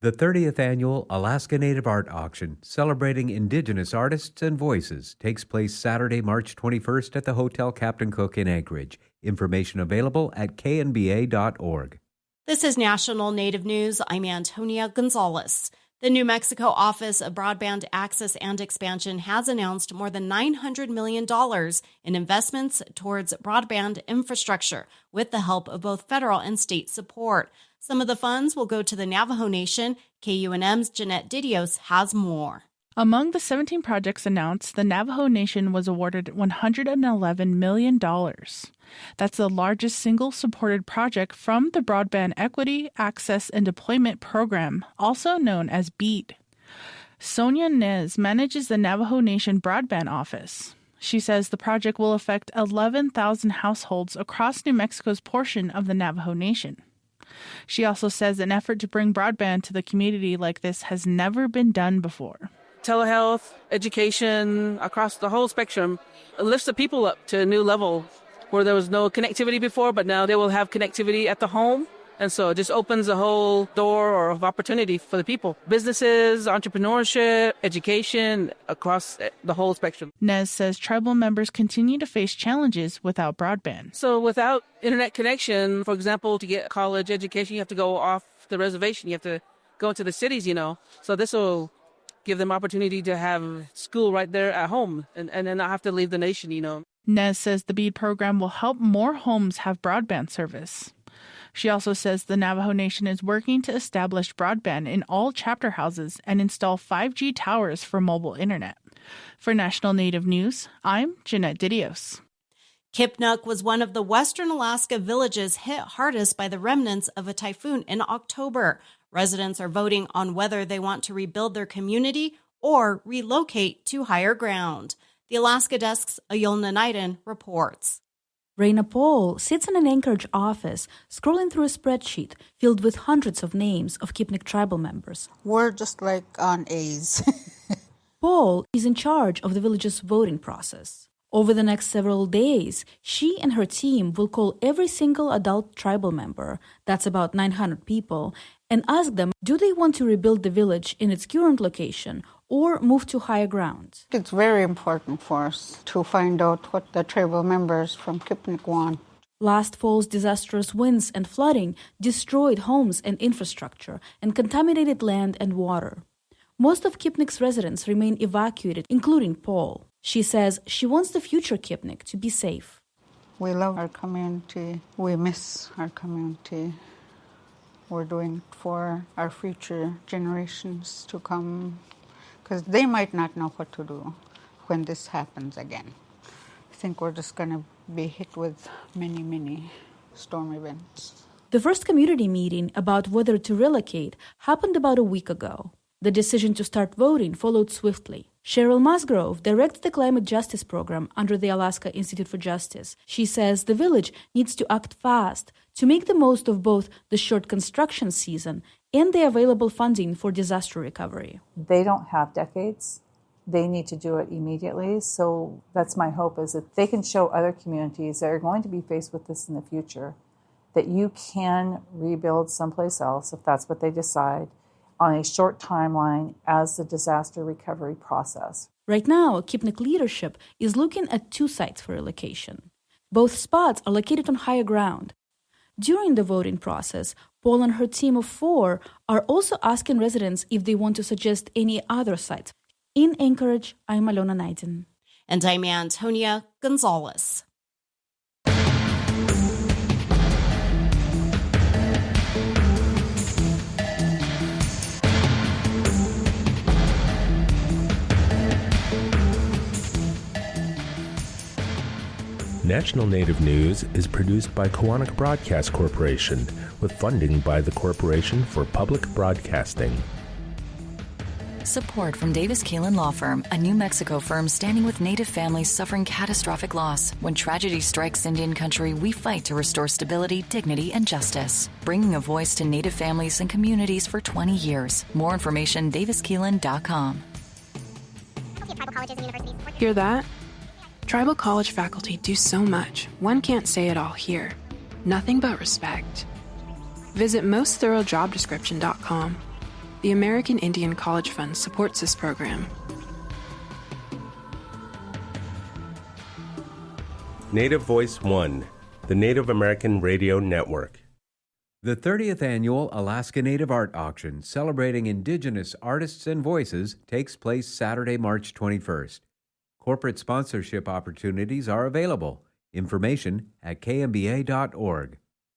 The 30th annual Alaska Native Art Auction, celebrating Indigenous artists and voices, takes place Saturday, March 21st at the Hotel Captain Cook in Anchorage. Information available at knba.org. This is National Native News. I'm Antonia Gonzalez. The New Mexico Office of Broadband Access and Expansion has announced more than $900 million in investments towards broadband infrastructure with the help of both federal and state support. Some of the funds will go to the Navajo Nation. KUNM's Jeanette Didios has more. Among the 17 projects announced, the Navajo Nation was awarded $111 million. That's the largest single supported project from the Broadband Equity, Access, and Deployment Program, also known as BEAD. Sonia Nez manages the Navajo Nation Broadband Office. She says the project will affect 11,000 households across New Mexico's portion of the Navajo Nation. She also says an effort to bring broadband to the community like this has never been done before. Telehealth, education, across the whole spectrum, lifts the people up to a new level where there was no connectivity before, but now they will have connectivity at the home. And so it just opens a whole door of opportunity for the people. Businesses, entrepreneurship, education, across the whole spectrum. Nez says tribal members continue to face challenges without broadband. So without internet connection, for example, to get college education, you have to go off the reservation. You have to go into the cities, So this will give them opportunity to have school right there at home and then not have to leave the nation, Nez says the BEAD program will help more homes have broadband service. She also says the Navajo Nation is working to establish broadband in all chapter houses and install 5G towers for mobile internet. For National Native News, I'm Jeanette Didios. Kipnuk was one of the western Alaska villages hit hardest by the remnants of a typhoon in October. Residents are voting on whether they want to rebuild their community or relocate to higher ground. The Alaska Desk's Ayolna Naiden reports. Raina Paul sits in an Anchorage office, scrolling through a spreadsheet filled with hundreds of names of Kipnuk tribal members. We're just like on A's. Paul is in charge of the village's voting process. Over the next several days, she and her team will call every single adult tribal member, that's about 900 people, and ask them, do they want to rebuild the village in its current location or move to higher ground? It's very important for us to find out what the tribal members from Kipnuk want. Last fall's disastrous winds and flooding destroyed homes and infrastructure and contaminated land and water. Most of Kipnuk's residents remain evacuated, including Paul. She says she wants the future Kipnuk to be safe. We love our community. We miss our community. We're doing it for our future generations to come, because they might not know what to do when this happens again. I think we're just going to be hit with many, many storm events. The first community meeting about whether to relocate happened about a week ago. The decision to start voting followed swiftly. Cheryl Musgrove directs the Climate Justice Program under the Alaska Institute for Justice. She says the village needs to act fast to make the most of both the short construction season and the available funding for disaster recovery. They don't have decades. They need to do it immediately. So that's my hope, is that they can show other communities that are going to be faced with this in the future that you can rebuild someplace else, if that's what they decide, on a short timeline as the disaster recovery process. Right now, Kipnuk leadership is looking at 2 sites for relocation. Both spots are located on higher ground. During the voting process, Paul and her team of 4 are also asking residents if they want to suggest any other sites. In Anchorage, I'm Alona Naiden. And I'm Antonia Gonzalez. National Native News is produced by Kawanak Broadcast Corporation with funding by the Corporation for Public Broadcasting. Support from Davis Keelan Law Firm, a New Mexico firm standing with Native families suffering catastrophic loss. When tragedy strikes Indian country, we fight to restore stability, dignity, and justice. Bringing a voice to Native families and communities for 20 years. More information, daviskeelan.com. Hear that? Tribal college faculty do so much, one can't say it all here. Nothing but respect. Visit mostthoroughdjobdescription.com. The American Indian College Fund supports this program. Native Voice One, the Native American Radio Network. The 30th annual Alaska Native Art Auction, celebrating Indigenous artists and voices, takes place Saturday, March 21st. Corporate sponsorship opportunities are available. Information at kmba.org.